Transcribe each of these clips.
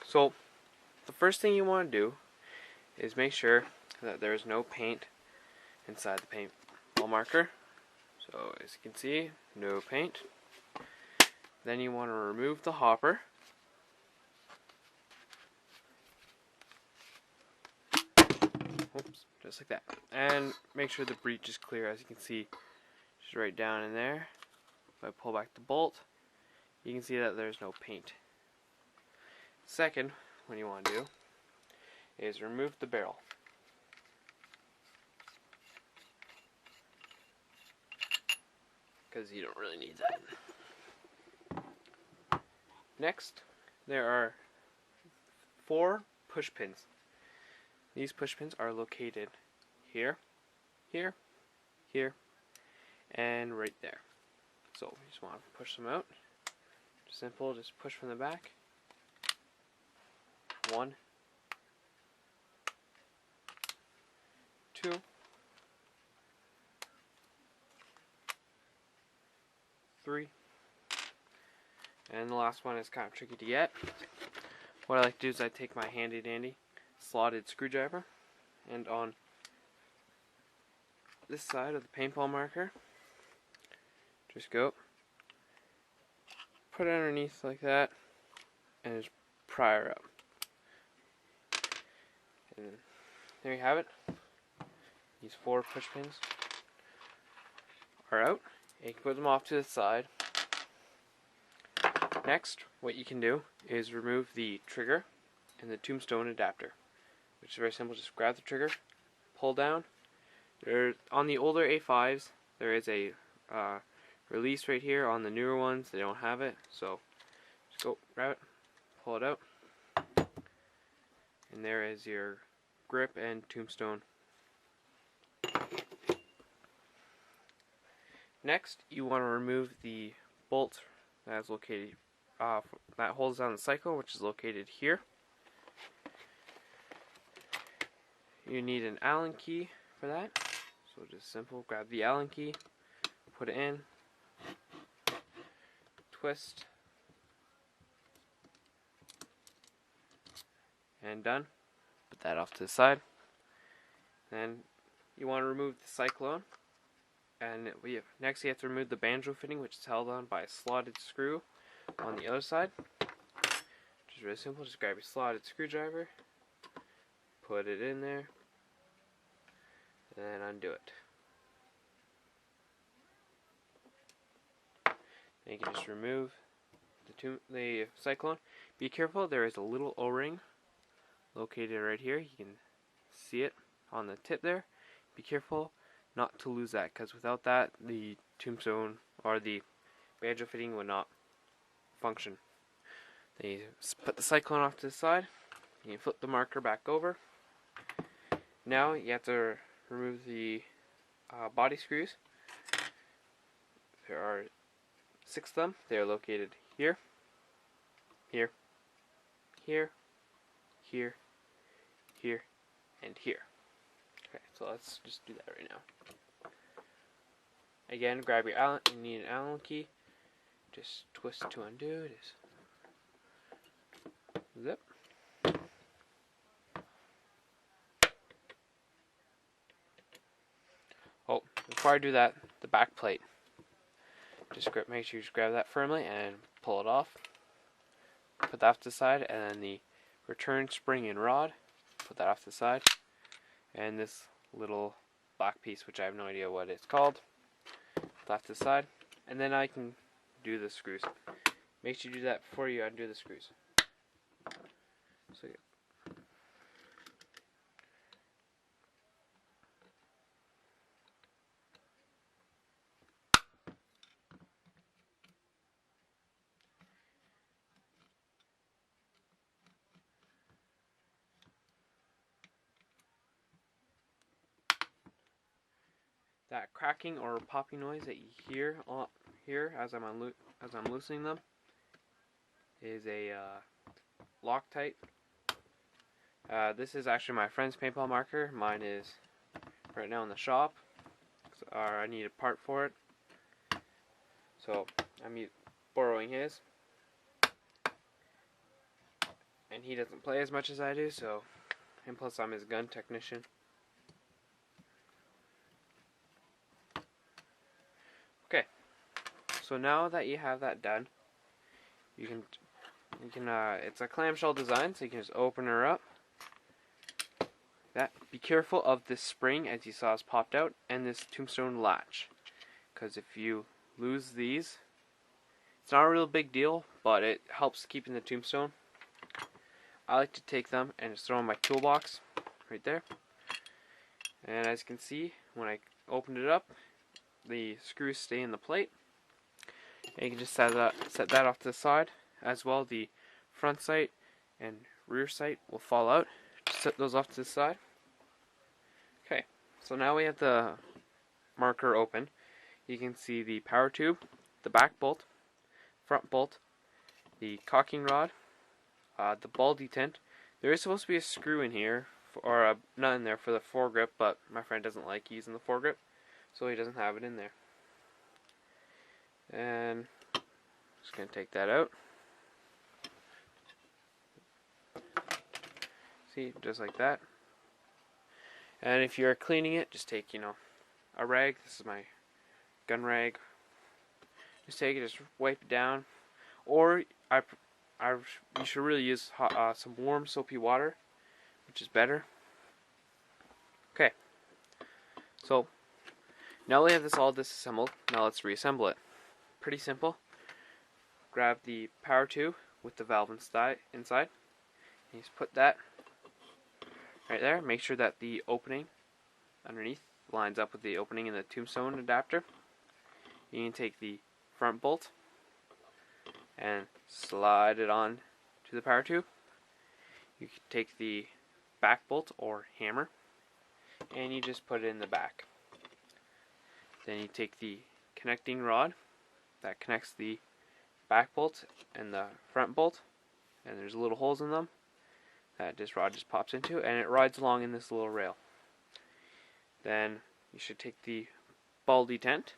So the first thing you want to do is make sure that there's no paint inside the paintball marker. So as you can see, no paint. Then you want to remove the hopper. Oops, just like that. And make sure the breech is clear. As you can see, just right down in there. If I pull back the bolt, you can see that there's no paint. Second, what you want to do is remove the barrel. Because you don't really need that. Next, there are 4 push pins. These push pins are located here, here, here, and right there. So you just want to push them out. Simple, just push from the back. 1, 2, 3, and the last one is kind of tricky to get. What I like to do is I take my handy dandy slotted screwdriver, and on this side of the paintball marker, just go, put it underneath like that, and just pry her up. And there you have it. These 4 push pins are out. You can put them off to the side. Next, what you can do is remove the trigger and the tombstone adapter, which is very simple. Just grab the trigger, pull down. On the older A5s, there is a release right here. On the newer ones, they don't have it. So just go grab it, pull it out, and there is your grip and tombstone. Next, you want to remove the bolt that is located that holds down the cycle, which is located here. You need an Allen key for that. So just simple, grab the Allen key, put it in, twist, and done. Put that off to the side. Then you want to remove the cyclone, and next you have to remove the banjo fitting, which is held on by a slotted screw on the other side. Just really simple. Just grab your slotted screwdriver, put it in there, and then undo it. Then you can just remove the cyclone. Be careful, there is a little O-ring located right here. You can see it on the tip there. Be careful not to lose that, because without that, the tombstone or the banjo fitting would not function. Then you put the cyclone off to the side. You can flip the marker back over. Now you have to remove the body screws. There are 6 of them. They are located here, here, here, here, here, and here. Okay, so let's just do that right now. Again, grab your Allen. You need an Allen key. Just twist to undo. Just zip. Oh, before I do that, the back plate. Just make sure you just grab that firmly and pull it off. Put that off to the side, and then the return spring and rod. Put that off to the side, and this little black piece, which I have no idea what it's called. Put that off to the side, and then I can do the screws. Make sure you do that before you undo the screws. So yeah. That cracking or popping noise that you hear here as I'm loosening them is a Loctite. This is actually my friend's paintball marker. Mine is right now in the shop. I need a part for it, so I'm borrowing his. and he doesn't play as much as I do, so, and plus I'm his gun technician. Okay, so now that you have that done, you can it's a clamshell design, so you can just open her up. That. Be careful of this spring, as you saw is popped out, and this tombstone latch, because if you lose these, it's not a real big deal, but it helps keeping the tombstone. I like to take them and just throw them in my toolbox, right there. And as you can see, when I opened it up, the screws stay in the plate. And you can just set that off to the side. As well, the front sight and rear sight will fall out. Just set those off to the side. Okay, so now we have the marker open. You can see the power tube, the back bolt, front bolt, the cocking rod, the ball detent. There is supposed to be a screw in here, or a nut in there for the foregrip, but my friend doesn't like using the foregrip, so he doesn't have it in there. And just going to take that out. See, just like that. And if you're cleaning it, just take, a rag. This is my gun rag. Just take it, just wipe it down. Or you should really use some warm soapy water, which is better. Okay. So now we have this all disassembled. Now let's reassemble it. Pretty simple. Grab the power tube with the valve inside. And you just put that right there. Make sure that the opening underneath lines up with the opening in the tombstone adapter. You can take the front bolt and slide it on to the power tube. You can take the back bolt or hammer and you just put it in the back. Then you take the connecting rod that connects the back bolt and the front bolt, and there's little holes in them that this rod just pops into, and it rides along in this little rail. Then you should take the ball detent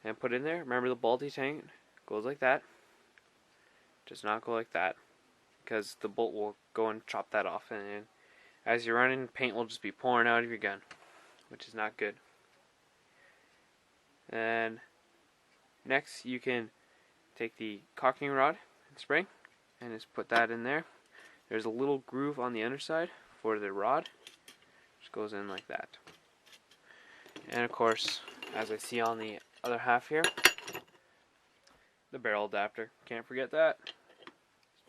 and put it in there. Remember, the ball detent goes like that. Does not go like that, because the bolt will go and chop that off, and as you're running, paint will just be pouring out of your gun, which is not good. And next you can take the cocking rod and spring and just put that in there. There's a little groove on the underside for the rod, which goes in like that. And of course, as I see on the other half here, the barrel adapter. Can't forget that.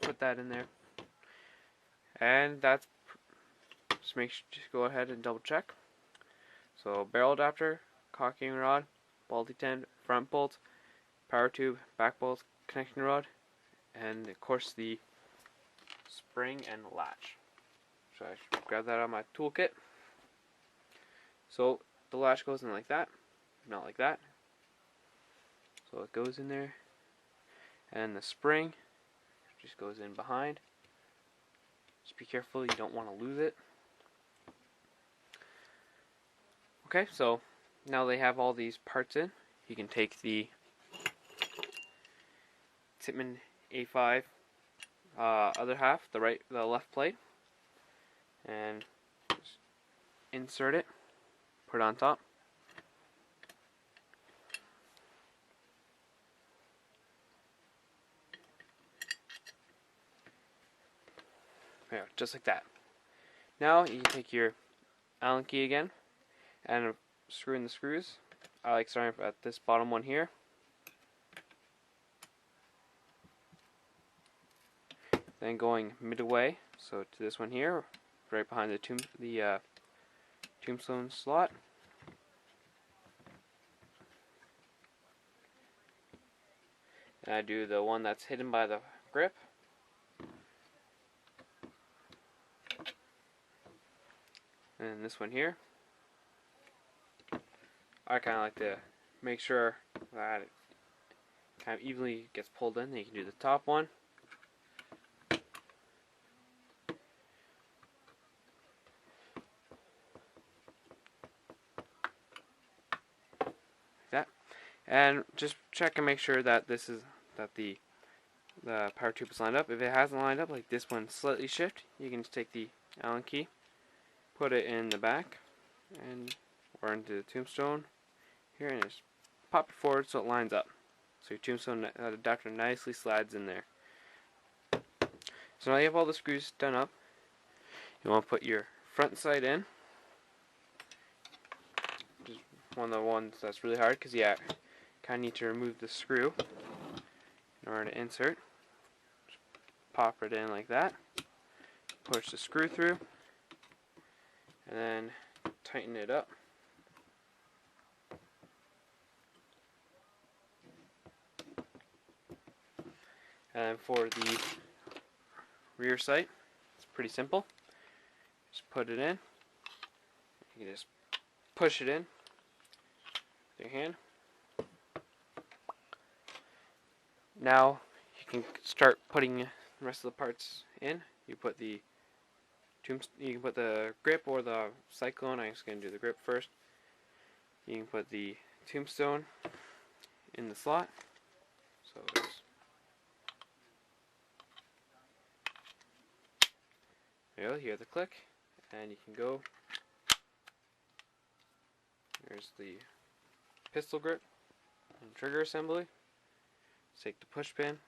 Put that in there. And that's, just go ahead and double check. So barrel adapter, cocking rod, ball detent, front bolt, power tube, back bolt, connection rod, and of course the spring and latch. So I should grab that out of my toolkit. So the latch goes in like that, not like that. So it goes in there, and the spring just goes in behind. Just be careful, you don't want to lose it. Okay, so now they have all these parts in. You can take the Tippmann A5 other half, the left plate, and just insert it, put it on top. There, just like that. Now you can take your Allen key again and screw in the screws. I like starting at this bottom one here. Then going midway, so to this one here, right behind the tombstone slot. And I do the one that's hidden by the grip. And this one here. I kind of like to make sure that it kind of evenly gets pulled in. Then you can do the top one. Like that. And just check and make sure that the the power tube is lined up. If it hasn't lined up, like this one slightly shift, you can just take the Allen key, put it in the back, or into the tombstone here, and just pop it forward so it lines up. So your tombstone adapter nicely slides in there. So now you have all the screws done up. You want to put your front side in. Just one of the ones that's really hard because you kind of need to remove the screw in order to insert. Just pop it in like that. Push the screw through, and then tighten it up. And for the rear sight, it's pretty simple. Just put it in. You can just push it in with your hand. Now you can start putting the rest of the parts in. You put the you can put the grip or the cyclone. I'm just going to do the grip first. You can put the tombstone in the slot. So there you go, hear the click, and you can go. There's the pistol grip and trigger assembly. Take the push pin,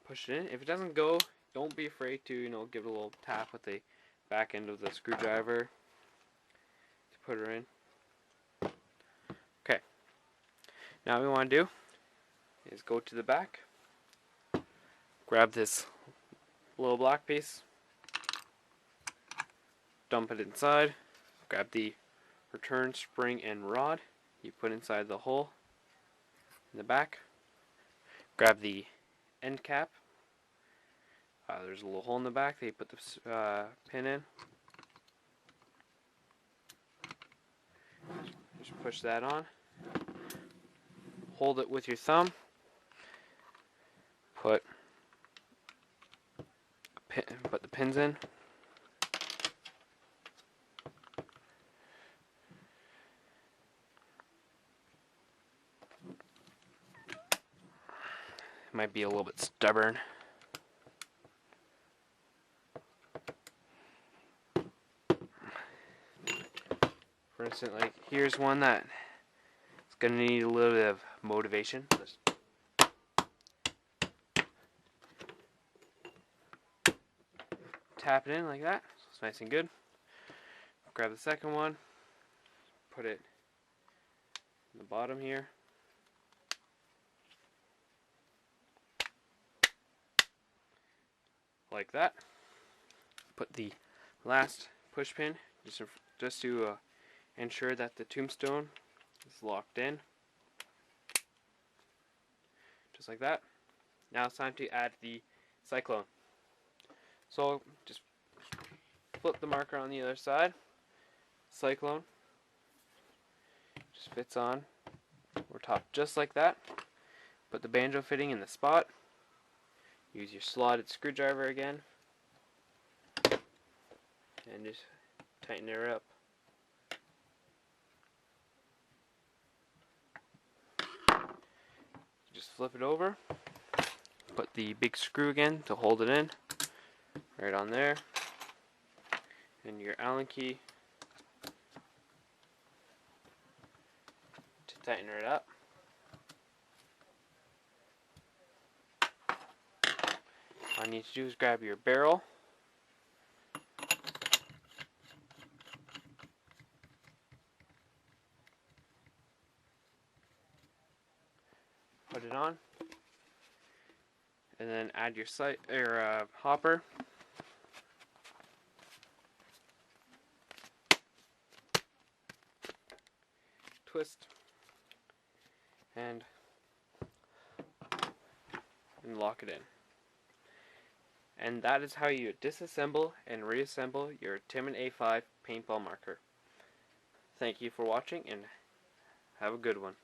push it in. If it doesn't go, don't be afraid to give it a little tap with the back end of the screwdriver to put her in. Okay. Now what we want to do is go to the back, grab this little black piece, dump it inside, grab the return spring and rod, you put inside the hole in the back, grab the end cap, there's a little hole in the back that you put the pin in, just push that on, hold it with your thumb, put the pins in, might be a little bit stubborn. For instance, like here's one that it's gonna need a little bit of motivation. Just tap it in like that, so it's nice and good. Grab the second one, put it in the bottom here. Like that. Put the last push pin just to ensure that the tombstone is locked in. Just like that. Now it's time to add the cyclone. So just flip the marker on the other side. Cyclone just fits on over top just like that. Put the banjo fitting in the spot. Use your slotted screwdriver again and just tighten her up. Just flip it over, put the big screw again to hold it in, right on there, and your Allen key to tighten it up. All you need to do is grab your barrel, put it on, and then add your hopper. Twist and lock it in. And that is how you disassemble and reassemble your Tippmann A5 paintball marker. Thank you for watching and have a good one.